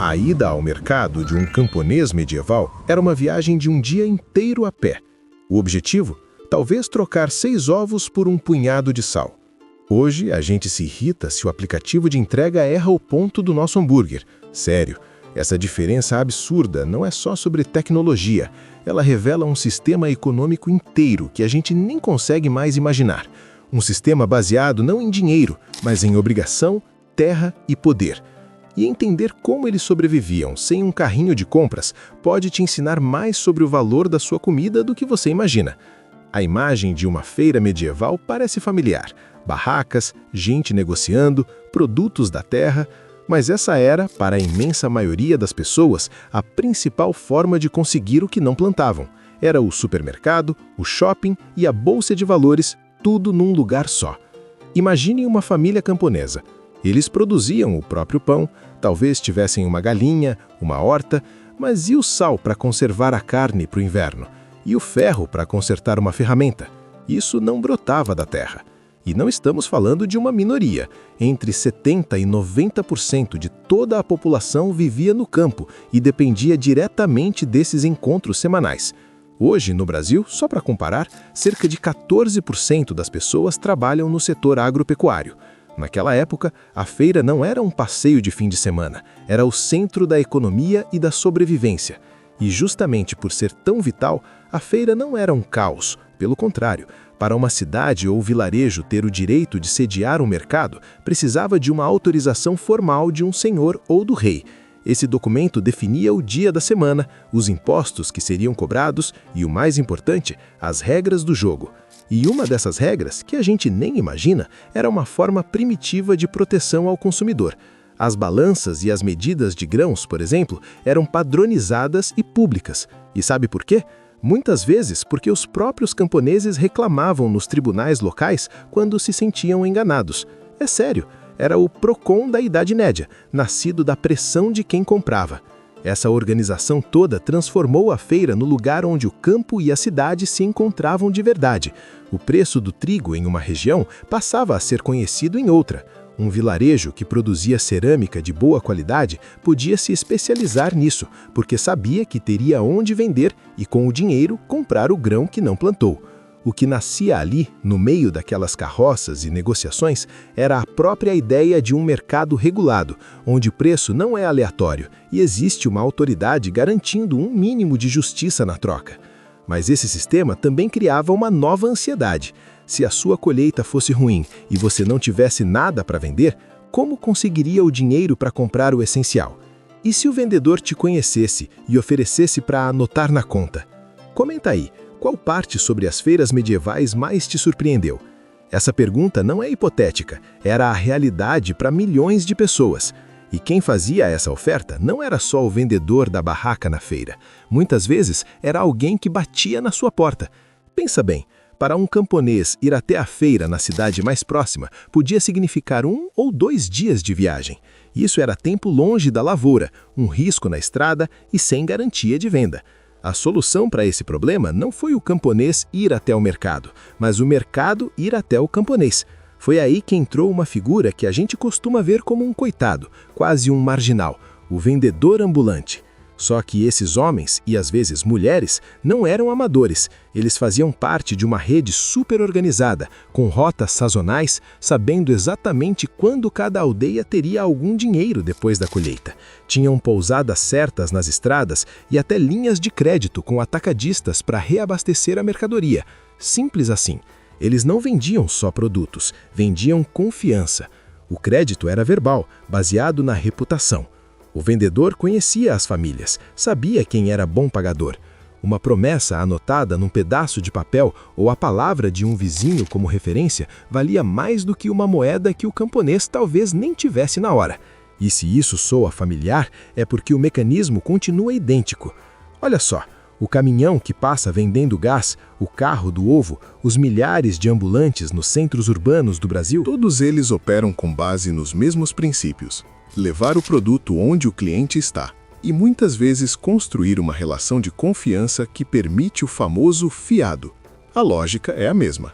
A ida ao mercado de um camponês medieval era uma viagem de um dia inteiro a pé. O objetivo? Talvez trocar 6 ovos por um punhado de sal. Hoje, a gente se irrita se o aplicativo de entrega erra o ponto do nosso hambúrguer. Sério, essa diferença absurda não é só sobre tecnologia. Ela revela um sistema econômico inteiro que a gente nem consegue mais imaginar. Um sistema baseado não em dinheiro, mas em obrigação, terra e poder. E entender como eles sobreviviam sem um carrinho de compras pode te ensinar mais sobre o valor da sua comida do que você imagina. A imagem de uma feira medieval parece familiar. Barracas, gente negociando, produtos da terra, mas essa era, para a imensa maioria das pessoas, a principal forma de conseguir o que não plantavam. Era o supermercado, o shopping e a bolsa de valores, tudo num lugar só. Imagine uma família camponesa. Eles produziam o próprio pão, talvez tivessem uma galinha, uma horta, mas e o sal para conservar a carne para o inverno? E o ferro para consertar uma ferramenta? Isso não brotava da terra. E não estamos falando de uma minoria. Entre 70% e 90% de toda a população vivia no campo e dependia diretamente desses encontros semanais. Hoje, no Brasil, só para comparar, cerca de 14% das pessoas trabalham no setor agropecuário. Naquela época, a feira não era um passeio de fim de semana, era o centro da economia e da sobrevivência. E justamente por ser tão vital, a feira não era um caos. Pelo contrário, para uma cidade ou vilarejo ter o direito de sediar um mercado, precisava de uma autorização formal de um senhor ou do rei. Esse documento definia o dia da semana, os impostos que seriam cobrados e, o mais importante, as regras do jogo. E uma dessas regras, que a gente nem imagina, era uma forma primitiva de proteção ao consumidor. As balanças e as medidas de grãos, por exemplo, eram padronizadas e públicas. E sabe por quê? Muitas vezes porque os próprios camponeses reclamavam nos tribunais locais quando se sentiam enganados. É sério, era o PROCON da Idade Média, nascido da pressão de quem comprava. Essa organização toda transformou a feira no lugar onde o campo e a cidade se encontravam de verdade. O preço do trigo em uma região passava a ser conhecido em outra. Um vilarejo que produzia cerâmica de boa qualidade podia se especializar nisso, porque sabia que teria onde vender e, com o dinheiro, comprar o grão que não plantou. O que nascia ali, no meio daquelas carroças e negociações, era a própria ideia de um mercado regulado, onde o preço não é aleatório e existe uma autoridade garantindo um mínimo de justiça na troca. Mas esse sistema também criava uma nova ansiedade. Se a sua colheita fosse ruim e você não tivesse nada para vender, como conseguiria o dinheiro para comprar o essencial? E se o vendedor te conhecesse e oferecesse para anotar na conta? Comenta aí. Qual parte sobre as feiras medievais mais te surpreendeu? Essa pergunta não é hipotética, era a realidade para milhões de pessoas. E quem fazia essa oferta não era só o vendedor da barraca na feira. Muitas vezes era alguém que batia na sua porta. Pensa bem, para um camponês ir até a feira na cidade mais próxima podia significar 1 ou 2 dias de viagem. Isso era tempo longe da lavoura, um risco na estrada e sem garantia de venda. A solução para esse problema não foi o camponês ir até o mercado, mas o mercado ir até o camponês. Foi aí que entrou uma figura que a gente costuma ver como um coitado, quase um marginal, o vendedor ambulante. Só que esses homens, e às vezes mulheres, não eram amadores. Eles faziam parte de uma rede super organizada, com rotas sazonais, sabendo exatamente quando cada aldeia teria algum dinheiro depois da colheita. Tinham pousadas certas nas estradas e até linhas de crédito com atacadistas para reabastecer a mercadoria. Simples assim. Eles não vendiam só produtos, vendiam confiança. O crédito era verbal, baseado na reputação. O vendedor conhecia as famílias, sabia quem era bom pagador. Uma promessa anotada num pedaço de papel ou a palavra de um vizinho como referência valia mais do que uma moeda que o camponês talvez nem tivesse na hora. E se isso soa familiar, é porque o mecanismo continua idêntico. Olha só, o caminhão que passa vendendo gás, o carro do ovo, os milhares de ambulantes nos centros urbanos do Brasil, todos eles operam com base nos mesmos princípios. Levar o produto onde o cliente está e muitas vezes construir uma relação de confiança que permite o famoso fiado. A lógica é a mesma.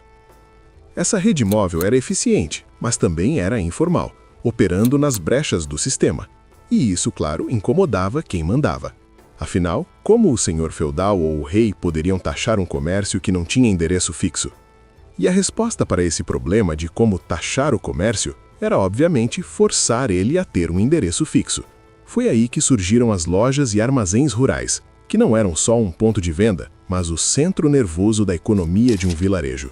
Essa rede móvel era eficiente, mas também era informal, operando nas brechas do sistema. E isso, claro, incomodava quem mandava. Afinal, como o senhor feudal ou o rei poderiam taxar um comércio que não tinha endereço fixo? E a resposta para esse problema de como taxar o comércio era, obviamente, forçar ele a ter um endereço fixo. Foi aí que surgiram as lojas e armazéns rurais, que não eram só um ponto de venda, mas o centro nervoso da economia de um vilarejo.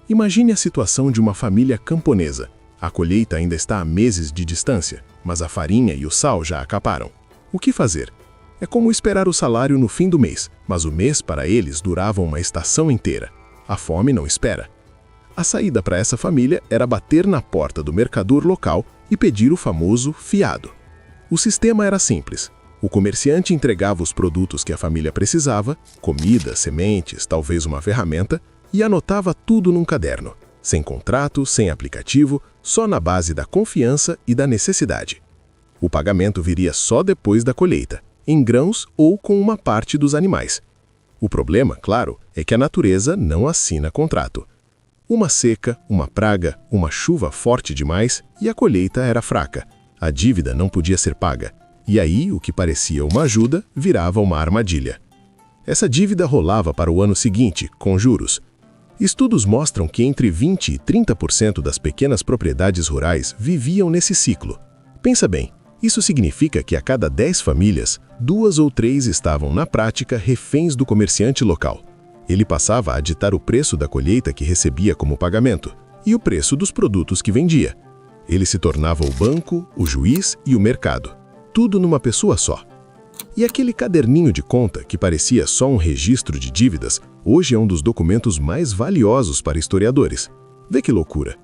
Imagine a situação de uma família camponesa. A colheita ainda está a meses de distância, mas a farinha e o sal já acaparam. O que fazer? É como esperar o salário no fim do mês, mas o mês para eles durava uma estação inteira. A fome não espera. A saída para essa família era bater na porta do mercador local e pedir o famoso fiado. O sistema era simples. O comerciante entregava os produtos que a família precisava, comida, sementes, talvez uma ferramenta, e anotava tudo num caderno, sem contrato, sem aplicativo, só na base da confiança e da necessidade. O pagamento viria só depois da colheita, em grãos ou com uma parte dos animais. O problema, claro, é que a natureza não assina contrato. Uma seca, uma praga, uma chuva forte demais e a colheita era fraca. A dívida não podia ser paga. E aí, o que parecia uma ajuda virava uma armadilha. Essa dívida rolava para o ano seguinte, com juros. Estudos mostram que entre 20% e 30% das pequenas propriedades rurais viviam nesse ciclo. Pensa bem, isso significa que a cada 10 famílias, 2 ou 3 estavam, na prática, reféns do comerciante local. Ele passava a ditar o preço da colheita que recebia como pagamento e o preço dos produtos que vendia. Ele se tornava o banco, o juiz e o mercado. Tudo numa pessoa só. E aquele caderninho de conta, que parecia só um registro de dívidas, hoje é um dos documentos mais valiosos para historiadores. Vê que loucura!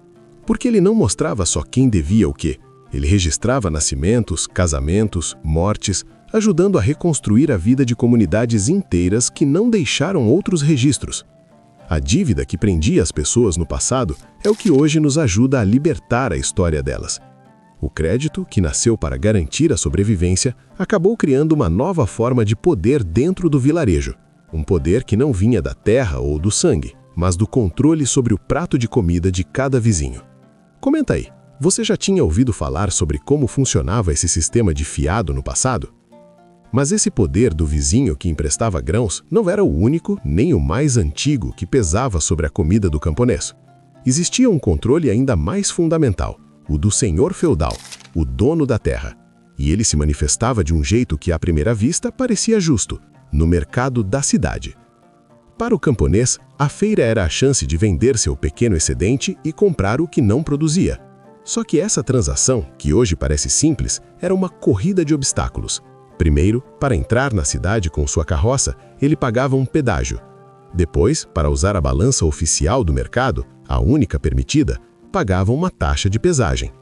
Porque ele não mostrava só quem devia o quê. Ele registrava nascimentos, casamentos, mortes, ajudando a reconstruir a vida de comunidades inteiras que não deixaram outros registros. A dívida que prendia as pessoas no passado é o que hoje nos ajuda a libertar a história delas. O crédito, que nasceu para garantir a sobrevivência, acabou criando uma nova forma de poder dentro do vilarejo. Um poder que não vinha da terra ou do sangue, mas do controle sobre o prato de comida de cada vizinho. Comenta aí, você já tinha ouvido falar sobre como funcionava esse sistema de fiado no passado? Mas esse poder do vizinho que emprestava grãos não era o único nem o mais antigo que pesava sobre a comida do camponês. Existia um controle ainda mais fundamental, o do senhor feudal, o dono da terra. E ele se manifestava de um jeito que, à primeira vista, parecia justo, no mercado da cidade. Para o camponês, a feira era a chance de vender seu pequeno excedente e comprar o que não produzia. Só que essa transação, que hoje parece simples, era uma corrida de obstáculos. Primeiro, para entrar na cidade com sua carroça, ele pagava um pedágio. Depois, para usar a balança oficial do mercado, a única permitida, pagava uma taxa de pesagem.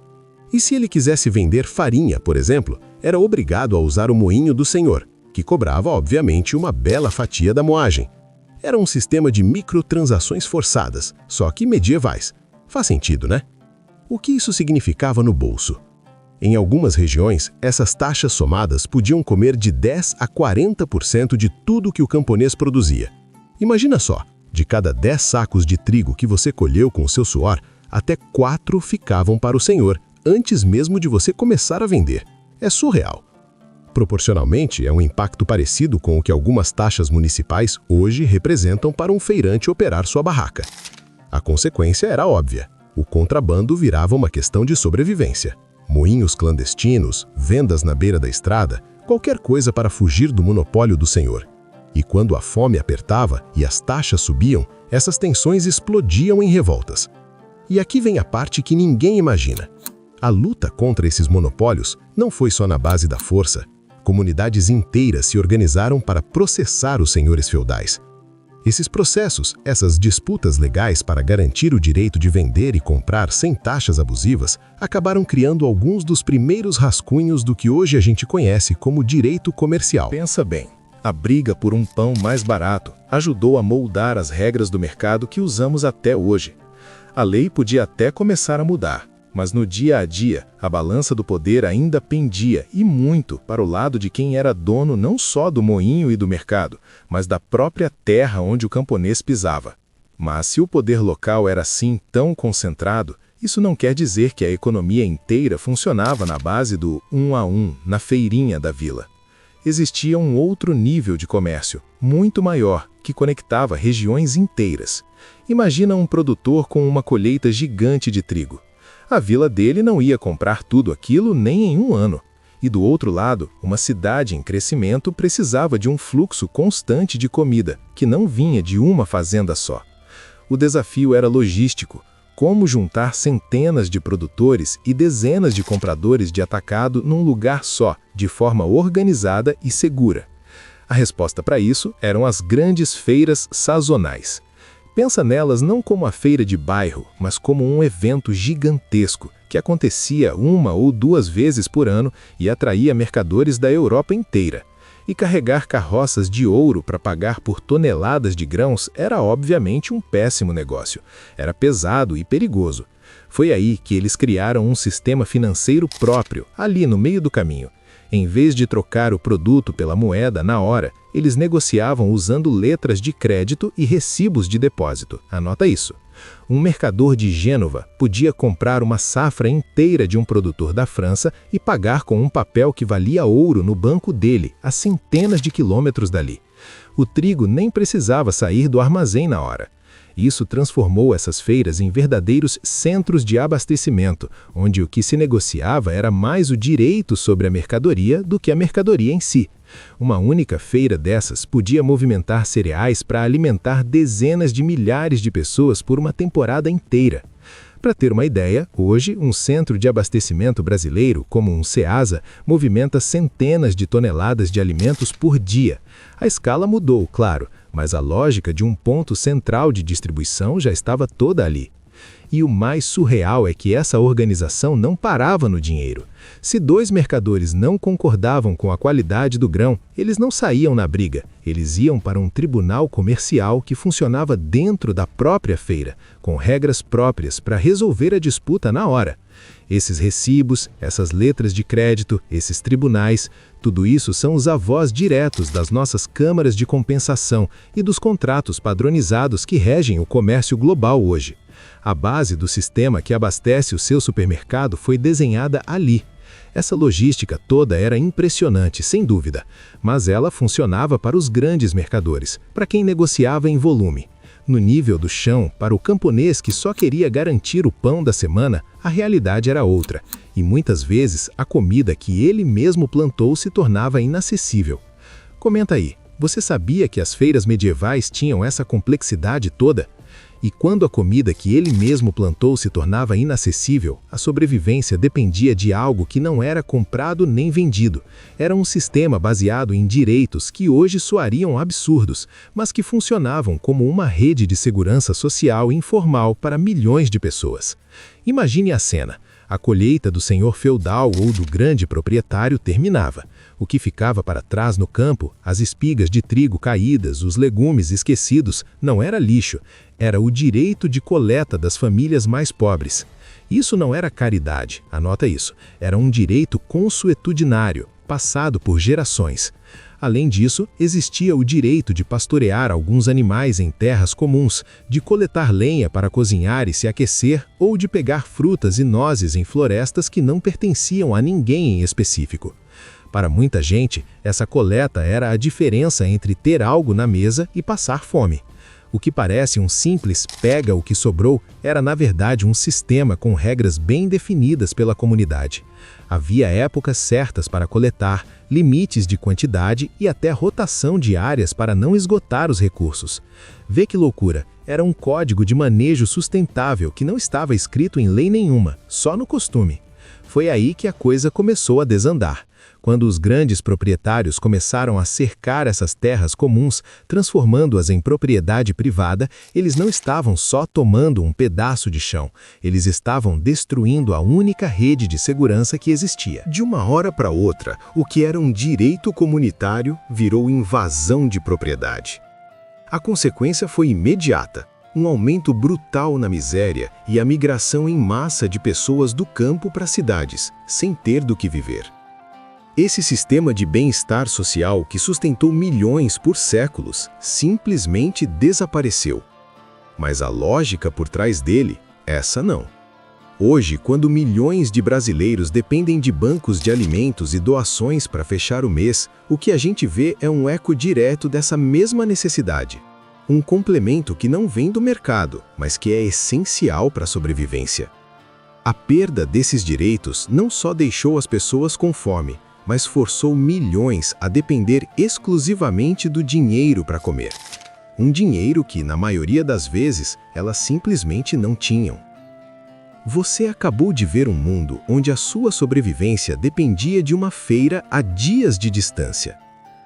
E se ele quisesse vender farinha, por exemplo, era obrigado a usar o moinho do senhor, que cobrava, obviamente, uma bela fatia da moagem. Era um sistema de microtransações forçadas, só que medievais. Faz sentido, né? O que isso significava no bolso? Em algumas regiões, essas taxas somadas podiam comer de 10% a 40% de tudo que o camponês produzia. Imagina só, de cada 10 sacos de trigo que você colheu com o seu suor, até 4 ficavam para o senhor, antes mesmo de você começar a vender. É surreal. Proporcionalmente, é um impacto parecido com o que algumas taxas municipais hoje representam para um feirante operar sua barraca. A consequência era óbvia. O contrabando virava uma questão de sobrevivência. Moinhos clandestinos, vendas na beira da estrada, qualquer coisa para fugir do monopólio do senhor. E quando a fome apertava e as taxas subiam, essas tensões explodiam em revoltas. E aqui vem a parte que ninguém imagina. A luta contra esses monopólios não foi só na base da força. Comunidades inteiras se organizaram para processar os senhores feudais. Esses processos, essas disputas legais para garantir o direito de vender e comprar sem taxas abusivas, acabaram criando alguns dos primeiros rascunhos do que hoje a gente conhece como direito comercial. Pensa bem, a briga por um pão mais barato ajudou a moldar as regras do mercado que usamos até hoje. A lei podia até começar a mudar, mas no dia a dia, a balança do poder ainda pendia, e muito, para o lado de quem era dono não só do moinho e do mercado, mas da própria terra onde o camponês pisava. Mas se o poder local era assim tão concentrado, Isso não quer dizer que a economia inteira funcionava na base do 1 a 1, na feirinha da vila. Existia um outro nível de comércio, muito maior, que conectava regiões inteiras. Imagina um produtor com uma colheita gigante de trigo. A vila dele não ia comprar tudo aquilo nem em um ano. E do outro lado, uma cidade em crescimento precisava de um fluxo constante de comida, que não vinha de uma fazenda só. O desafio era logístico. Como juntar centenas de produtores e dezenas de compradores de atacado num lugar só, de forma organizada e segura? A resposta para isso eram as grandes feiras sazonais. Pensa nelas não como a feira de bairro, mas como um evento gigantesco, que acontecia 1 ou 2 vezes por ano e atraía mercadores da Europa inteira. E carregar carroças de ouro para pagar por toneladas de grãos era obviamente um péssimo negócio. Era pesado e perigoso. Foi aí que eles criaram um sistema financeiro próprio, ali no meio do caminho. Em vez de trocar o produto pela moeda na hora, eles negociavam usando letras de crédito e recibos de depósito. Anota isso. Um mercador de Gênova podia comprar uma safra inteira de um produtor da França e pagar com um papel que valia ouro no banco dele, a centenas de quilômetros dali. O trigo nem precisava sair do armazém na hora. Isso transformou essas feiras em verdadeiros centros de abastecimento, onde o que se negociava era mais o direito sobre a mercadoria do que a mercadoria em si. Uma única feira dessas podia movimentar cereais para alimentar dezenas de milhares de pessoas por uma temporada inteira. Para ter uma ideia, hoje, um centro de abastecimento brasileiro, como um Ceasa, movimenta centenas de toneladas de alimentos por dia. A escala mudou, claro, mas a lógica de um ponto central de distribuição já estava toda ali. E o mais surreal é que essa organização não parava no dinheiro. Se 2 mercadores não concordavam com a qualidade do grão, eles não saíam na briga. Eles iam para um tribunal comercial que funcionava dentro da própria feira, com regras próprias para resolver a disputa na hora. Esses recibos, essas letras de crédito, esses tribunais, tudo isso são os avós diretos das nossas câmaras de compensação e dos contratos padronizados que regem o comércio global hoje. A base do sistema que abastece o seu supermercado foi desenhada ali. Essa logística toda era impressionante, sem dúvida, mas ela funcionava para os grandes mercadores, para quem negociava em volume. No nível do chão, para o camponês que só queria garantir o pão da semana, a realidade era outra, e muitas vezes a comida que ele mesmo plantou se tornava inacessível. Comenta aí, você sabia que as feiras medievais tinham essa complexidade toda? E quando a comida que ele mesmo plantou se tornava inacessível, a sobrevivência dependia de algo que não era comprado nem vendido. Era um sistema baseado em direitos que hoje soariam absurdos, mas que funcionavam como uma rede de segurança social informal para milhões de pessoas. Imagine a cena. A colheita do senhor feudal ou do grande proprietário terminava. O que ficava para trás no campo, as espigas de trigo caídas, os legumes esquecidos, não era lixo, era o direito de coleta das famílias mais pobres. Isso não era caridade, anota isso, era um direito consuetudinário, passado por gerações. Além disso, existia o direito de pastorear alguns animais em terras comuns, de coletar lenha para cozinhar e se aquecer, ou de pegar frutas e nozes em florestas que não pertenciam a ninguém em específico. Para muita gente, essa coleta era a diferença entre ter algo na mesa e passar fome. O que parece um simples pega o que sobrou era na verdade um sistema com regras bem definidas pela comunidade. Havia épocas certas para coletar, limites de quantidade e até rotação de áreas para não esgotar os recursos. Vê que loucura, era um código de manejo sustentável que não estava escrito em lei nenhuma, só no costume. Foi aí que a coisa começou a desandar. Quando os grandes proprietários começaram a cercar essas terras comuns, transformando-as em propriedade privada, eles não estavam só tomando um pedaço de chão, eles estavam destruindo a única rede de segurança que existia. De uma hora para outra, o que era um direito comunitário virou invasão de propriedade. A consequência foi imediata. Um aumento brutal na miséria e a migração em massa de pessoas do campo para as cidades, sem ter do que viver. Esse sistema de bem-estar social que sustentou milhões por séculos simplesmente desapareceu. Mas a lógica por trás dele, essa não. Hoje, quando milhões de brasileiros dependem de bancos de alimentos e doações para fechar o mês, o que a gente vê é um eco direto dessa mesma necessidade. Um complemento que não vem do mercado, mas que é essencial para a sobrevivência. A perda desses direitos não só deixou as pessoas com fome, mas forçou milhões a depender exclusivamente do dinheiro para comer. Um dinheiro que, na maioria das vezes, elas simplesmente não tinham. Você acabou de ver um mundo onde a sua sobrevivência dependia de uma feira a dias de distância,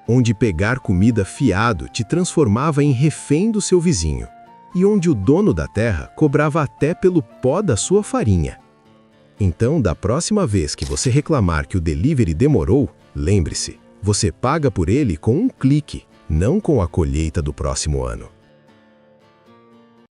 onde pegar comida fiado te transformava em refém do seu vizinho, e onde o dono da terra cobrava até pelo pó da sua farinha. Então, da próxima vez que você reclamar que o delivery demorou, lembre-se, você paga por ele com um clique, não com a colheita do próximo ano.